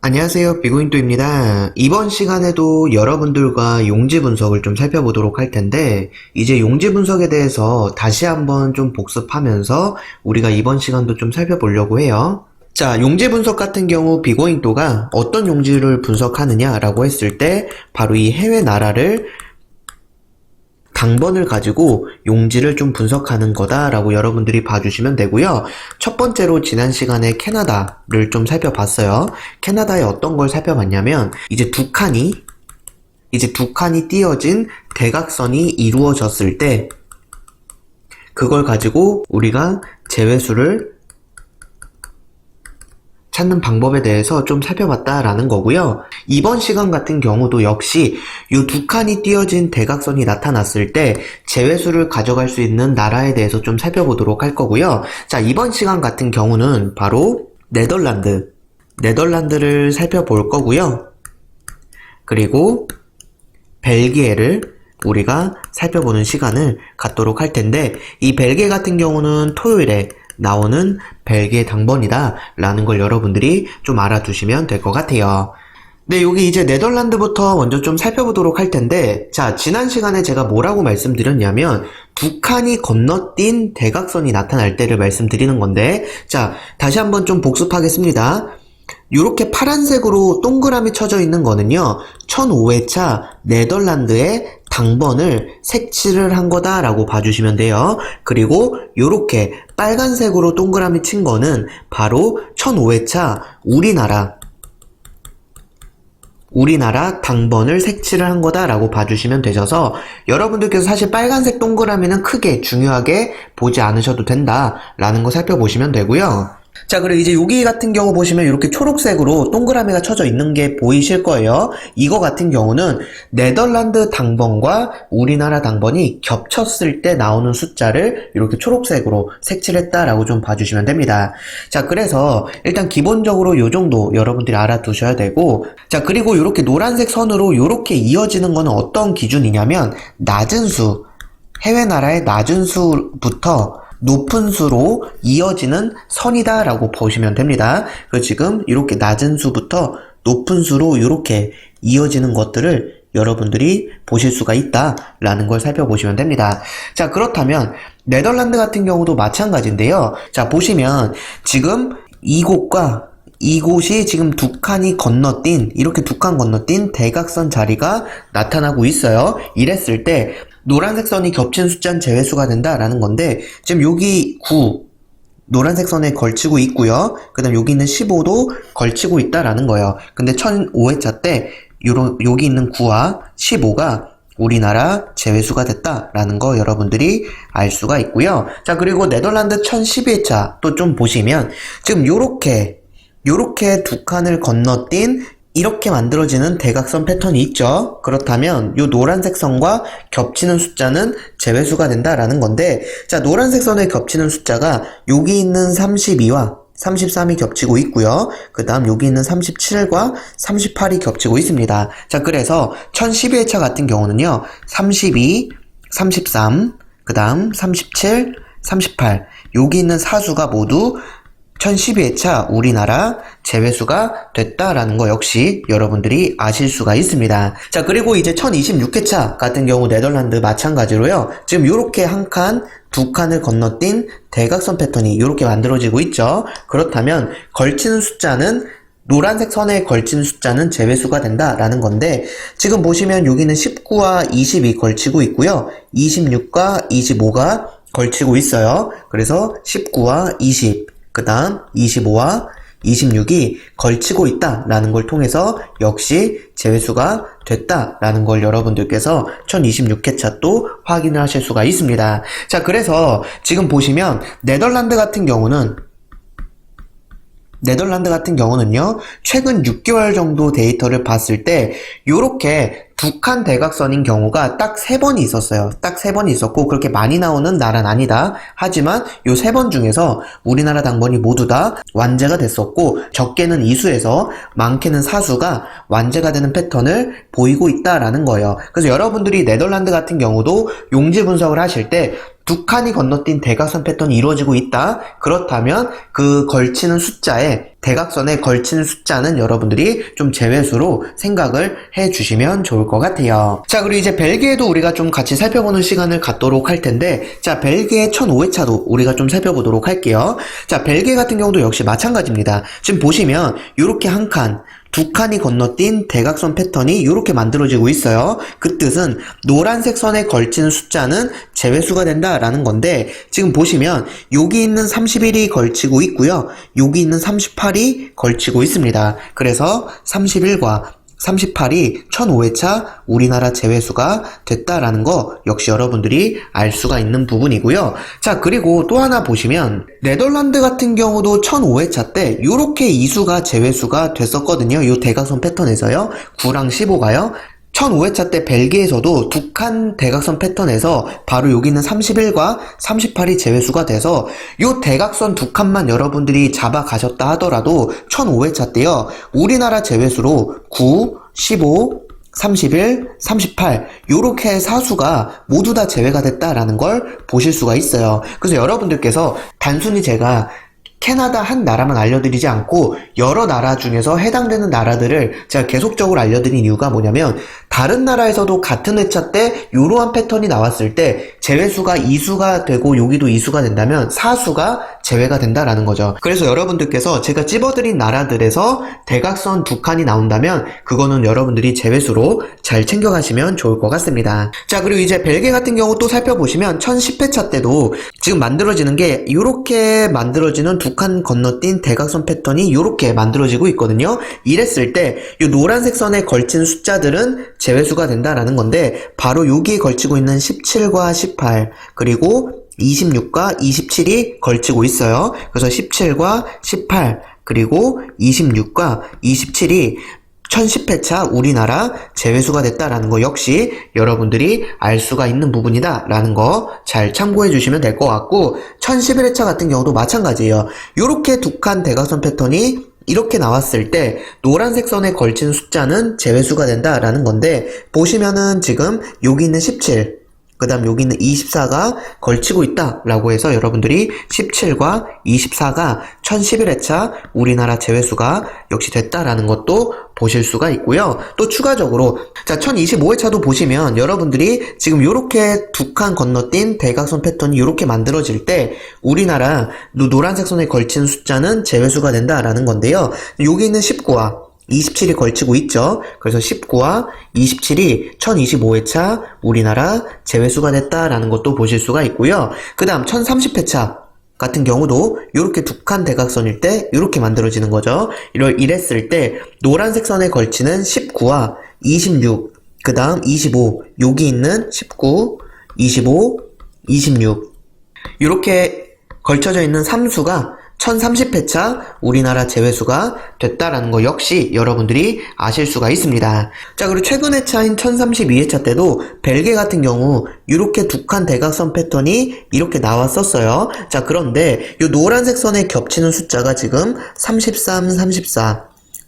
안녕하세요, 비고인도입니다. 이번 시간에도 여러분들과 용지 분석을 좀 살펴보도록 할 텐데, 이제 용지 분석에 대해서 다시 한번 좀 복습하면서 우리가 이번 시간도 좀 살펴보려고 해요. 자, 용지 분석 같은 경우 비고인도가 어떤 용지를 분석하느냐라고 했을 때, 바로 이 해외 나라를 당번을 가지고 용지를 좀 분석하는 거다라고 여러분들이 봐주시면 되고요. 첫 번째로 지난 시간에 캐나다를 좀 살펴봤어요. 캐나다에 어떤 걸 살펴봤냐면 이제 두 칸이 띄어진 대각선이 이루어졌을 때 그걸 가지고 우리가 제외수를 찾는 방법에 대해서 좀 살펴봤다라는 거고요. 이번 시간 같은 경우도 역시 이 두 칸이 띄어진 대각선이 나타났을 때 제외수를 가져갈 수 있는 나라에 대해서 좀 살펴보도록 할 거고요. 자, 이번 시간 같은 경우는 바로 네덜란드를 살펴볼 거고요. 그리고 벨기에를 우리가 살펴보는 시간을 갖도록 할 텐데, 이 벨기에 같은 경우는 토요일에 나오는 벨기에 당번이다 라는 걸 여러분들이 좀 알아두시면 될 것 같아요. 네, 여기 이제 네덜란드부터 먼저 좀 살펴보도록 할 텐데, 자, 지난 시간에 제가 뭐라고 말씀드렸냐면 두 칸이 건너뛴 대각선이 나타날 때를 말씀드리는 건데, 자, 다시 한번 좀 복습하겠습니다. 요렇게 파란색으로 동그라미 쳐져 있는 거는요, 1005회차 네덜란드의 당번을 색칠을 한 거다라고 봐주시면 돼요. 그리고 요렇게 빨간색으로 동그라미 친 거는 바로 1005회차 우리나라 당번을 색칠을 한 거다라고 봐주시면 되셔서, 여러분들께서 사실 빨간색 동그라미는 크게 중요하게 보지 않으셔도 된다라는 거 살펴보시면 되고요. 자, 그리고 이제 여기 같은 경우 보시면 이렇게 초록색으로 동그라미가 쳐져 있는 게 보이실 거예요. 이거 같은 경우는 네덜란드 당번과 우리나라 당번이 겹쳤을 때 나오는 숫자를 이렇게 초록색으로 색칠했다라고 좀 봐주시면 됩니다. 자, 그래서 일단 기본적으로 요 정도 여러분들이 알아두셔야 되고, 자, 그리고 이렇게 노란색 선으로 이렇게 이어지는 거는 어떤 기준이냐면 낮은 수, 해외 나라의 낮은 수부터 높은 수로 이어지는 선이다 라고 보시면 됩니다. 그래서 지금 이렇게 낮은 수부터 높은 수로 이렇게 이어지는 것들을 여러분들이 보실 수가 있다 라는 걸 살펴보시면 됩니다. 자, 그렇다면 네덜란드 같은 경우도 마찬가지인데요. 자, 보시면 지금 이곳이 지금 두 칸이 건너뛴, 이렇게 두 칸 건너뛴 대각선 자리가 나타나고 있어요. 이랬을 때 노란색 선이 겹친 숫자는 제외수가 된다라는 건데, 지금 여기 9 노란색 선에 걸치고 있고요. 그 다음 여기 있는 15도 걸치고 있다라는 거예요. 근데 1005회차 때 여기 있는 9와 15가 우리나라 제외수가 됐다라는 거 여러분들이 알 수가 있고요. 자, 그리고 네덜란드 1012회차 또 좀 보시면 지금 요렇게 두 칸을 건너뛴 이렇게 만들어지는 대각선 패턴이 있죠. 그렇다면 이 노란색 선과 겹치는 숫자는 제외수가 된다라는 건데, 자, 노란색 선에 겹치는 숫자가 여기 있는 32와 33이 겹치고 있고요. 그 다음 여기 있는 37과 38이 겹치고 있습니다. 자, 그래서 1012회차 같은 경우는요, 32, 33, 그 다음 37, 38 여기 있는 사수가 모두 1012회차 우리나라 제외수가 됐다라는 거 역시 여러분들이 아실 수가 있습니다. 자, 그리고 이제 1026회차 같은 경우 네덜란드 마찬가지로요. 지금 요렇게 한 칸, 두 칸을 건너뛴 대각선 패턴이 이렇게 만들어지고 있죠. 그렇다면 걸치는 숫자는 노란색 선에 걸치는 숫자는 제외수가 된다라는 건데, 지금 보시면 여기는 19와 20이 걸치고 있고요. 26과 25가 걸치고 있어요. 그래서 19와 20, 그 다음 25와 26이 걸치고 있다라는 걸 통해서 역시 제외수가 됐다라는 걸 여러분들께서 1026회차 또 확인을 하실 수가 있습니다. 자, 그래서 지금 보시면 네덜란드 같은 경우는요, 최근 6개월 정도 데이터를 봤을 때 요렇게 두 칸 대각선인 경우가 딱 3번이 있었어요. 딱 3번이 있었고, 그렇게 많이 나오는 나라는 아니다. 하지만 요 3번 중에서 우리나라 당번이 모두 다 완제가 됐었고, 적게는 이수에서 많게는 사수가 완제가 되는 패턴을 보이고 있다라는 거예요. 그래서 여러분들이 네덜란드 같은 경우도 용지 분석을 하실 때 두 칸이 건너뛴 대각선 패턴이 이루어지고 있다. 그렇다면 그 걸치는 숫자에 대각선에 걸치는 숫자는 여러분들이 좀 제외수로 생각을 해주시면 좋을 것 같아요. 자, 그리고 이제 벨기에도 우리가 좀 같이 살펴보는 시간을 갖도록 할 텐데, 자, 벨기에 1005회차도 우리가 좀 살펴보도록 할게요. 자, 벨기에 같은 경우도 역시 마찬가지입니다. 지금 보시면 이렇게 한 칸, 두 칸이 건너뛴 대각선 패턴이 이렇게 만들어지고 있어요. 그 뜻은 노란색 선에 걸치는 숫자는 제외수가 된다라는 건데, 지금 보시면 여기 있는 31이 걸치고 있고요. 여기 있는 38이 걸치고 있습니다. 그래서 31과 38이 1005회차 우리나라 제외수가 됐다라는 거 역시 여러분들이 알 수가 있는 부분이고요. 자, 그리고 또 하나 보시면 네덜란드 같은 경우도 1005회차 때 요렇게 이수가 제외수가 됐었거든요. 요 대각선 패턴에서요. 9랑 15가요. 1005회차 때 벨기에에서도 두 칸 대각선 패턴에서 바로 여기 있는 31과 38이 제외수가 돼서 요 대각선 두 칸만 여러분들이 잡아 가셨다 하더라도 1005회차 때요. 우리나라 제외수로 9, 15, 31, 38 요렇게 사수가 모두 다 제외가 됐다라는 걸 보실 수가 있어요. 그래서 여러분들께서 단순히 제가 캐나다 한 나라만 알려드리지 않고 여러 나라 중에서 해당되는 나라들을 제가 계속적으로 알려드린 이유가 뭐냐면, 다른 나라에서도 같은 회차 때 이러한 패턴이 나왔을 때 제외수가 이수가 되고 여기도 이수가 된다면 사수가 제외가 된다라는 거죠. 그래서 여러분들께서 제가 찝어드린 나라들에서 대각선 두 칸이 나온다면 그거는 여러분들이 제외수로 잘 챙겨가시면 좋을 것 같습니다. 자, 그리고 이제 벨기에 같은 경우 또 살펴보시면 1010회차 때도 지금 만들어지는 게 이렇게 만들어지는 두 칸 건너뛴 대각선 패턴이 이렇게 만들어지고 있거든요. 이랬을 때 이 노란색 선에 걸친 숫자들은 제외수가 된다라는 건데, 바로 여기에 걸치고 있는 17과 18 그리고 26과 27이 걸치고 있어요. 그래서 17과 18 그리고 26과 27이 1010회차 우리나라 제외수가 됐다라는 거 역시 여러분들이 알 수가 있는 부분이다 라는 거 잘 참고해 주시면 될 것 같고, 1011회차 같은 경우도 마찬가지예요. 요렇게 두 칸 대각선 패턴이 이렇게 나왔을 때 노란색 선에 걸친 숫자는 제외수가 된다라는 건데, 보시면은 지금 여기 있는 17, 그 다음 여기 있는 24가 걸치고 있다 라고 해서 여러분들이 17과 24가 1011회차 우리나라 제외수가 역시 됐다라는 것도 보실 수가 있고요. 또 추가적으로 자 1025회차도 보시면 여러분들이 지금 요렇게 두 칸 건너뛴 대각선 패턴이 요렇게 만들어질 때 우리나라 노란색 선에 걸친 숫자는 제외수가 된다라는 건데요. 여기 있는 19와 27이 걸치고 있죠. 그래서 19와 27이 1025회차 우리나라 제외수가 됐다라는 것도 보실 수가 있고요. 그 다음 1030회차 같은 경우도 이렇게 두 칸 대각선일 때 이렇게 만들어지는 거죠. 이랬을 때 노란색 선에 걸치는 19와 26, 그 다음 25, 여기 있는 19, 25, 26 이렇게 걸쳐져 있는 3수가 1030회차 우리나라 제외수가 됐다라는 거 역시 여러분들이 아실 수가 있습니다. 자, 그리고 최근 회차인 1032회차 때도 벨기에 같은 경우 이렇게 두 칸 대각선 패턴이 이렇게 나왔었어요. 자, 그런데 이 노란색 선에 겹치는 숫자가 지금 33, 34,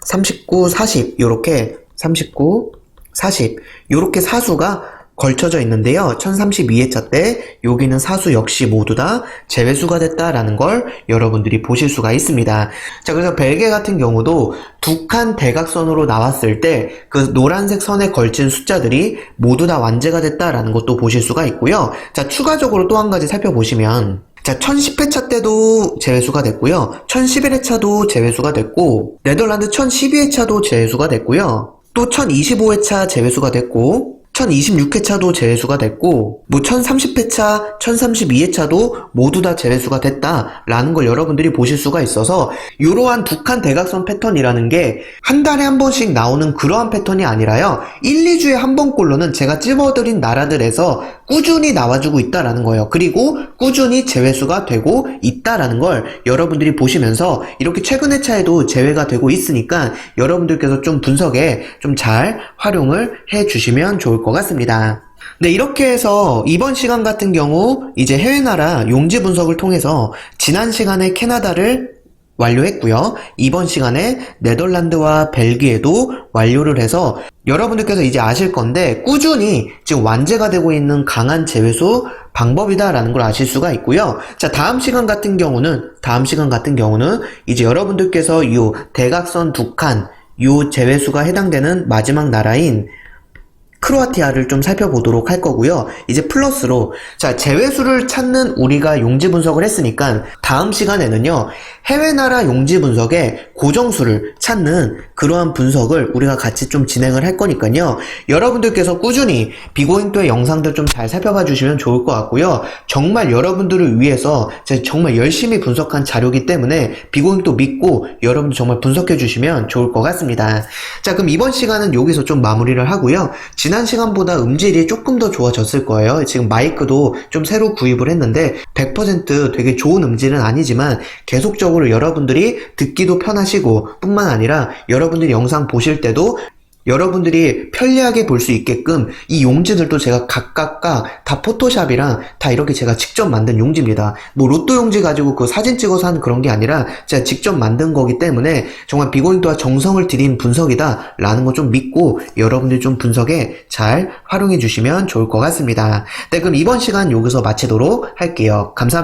39, 40 요렇게 39, 40 요렇게 사수가 걸쳐져 있는데요. 1032회차 때 여기는 사수 역시 모두 다 제외수가 됐다라는 걸 여러분들이 보실 수가 있습니다. 자, 그래서 벨기에 같은 경우도 두 칸 대각선으로 나왔을 때 그 노란색 선에 걸친 숫자들이 모두 다 완제가 됐다라는 것도 보실 수가 있고요. 자, 추가적으로 또 한 가지 살펴보시면 자, 1010회차 때도 제외수가 됐고요. 1011회차도 제외수가 됐고, 네덜란드 1012회차도 제외수가 됐고요. 또 1025회차 제외수가 됐고, 1026회차도 제외수가 됐고, 뭐 1030회차, 1032회차도 모두 다 제외수가 됐다라는 걸 여러분들이 보실 수가 있어서, 이러한 두 칸 대각선 패턴이라는 게 한 달에 한 번씩 나오는 그러한 패턴이 아니라요, 1, 2주에 한 번꼴로는 제가 찝어드린 나라들에서 꾸준히 나와주고 있다라는 거예요. 그리고 꾸준히 제외수가 되고 있다라는 걸 여러분들이 보시면서 이렇게 최근 회차에도 제외가 되고 있으니까 여러분들께서 좀 분석에 좀 잘 활용을 해주시면 좋을 것 같습니다. 네, 이렇게 해서 이번 시간 같은 경우 이제 해외 나라 용지 분석을 통해서 지난 시간에 캐나다를 완료했고요. 이번 시간에 네덜란드와 벨기에도 완료를 해서 여러분들께서 이제 아실 건데 꾸준히 지금 완제가 되고 있는 강한 제외수 방법이다라는 걸 아실 수가 있고요. 자, 다음 시간 같은 경우는 이제 여러분들께서 이 대각선 두 칸, 요 제외수가 해당되는 마지막 나라인 크로아티아를 좀 살펴보도록 할 거고요. 이제 플러스로 자 제외수를 찾는 우리가 용지 분석을 했으니까 다음 시간에는요 해외 나라 용지 분석의 고정수를 찾는 그러한 분석을 우리가 같이 좀 진행을 할 거니까요. 여러분들께서 꾸준히 비고잉토의 영상들 좀 잘 살펴봐 주시면 좋을 것 같고요. 정말 여러분들을 위해서 제가 정말 열심히 분석한 자료이기 때문에 비고잉토 믿고 여러분들 정말 분석해 주시면 좋을 것 같습니다. 자, 그럼 이번 시간은 여기서 좀 마무리를 하고요. 지난 시간보다 음질이 조금 더 좋아졌을 거예요. 지금 마이크도 좀 새로 구입을 했는데 100% 되게 좋은 음질은 아니지만 계속적으로 여러분들이 듣기도 편하시고 뿐만 아니라 여러분들이 영상 보실 때도 여러분들이 편리하게 볼 수 있게끔 이 용지들도 제가 각각 다 포토샵이랑 다 이렇게 제가 직접 만든 용지입니다. 뭐 로또 용지 가지고 그 사진 찍어서 한 그런 게 아니라 제가 직접 만든 거기 때문에 정말 비고잉토와 정성을 들인 분석이다 라는 거 좀 믿고 여러분들이 좀 분석에 잘 활용해 주시면 좋을 것 같습니다. 네, 그럼 이번 시간 여기서 마치도록 할게요. 감사합니다.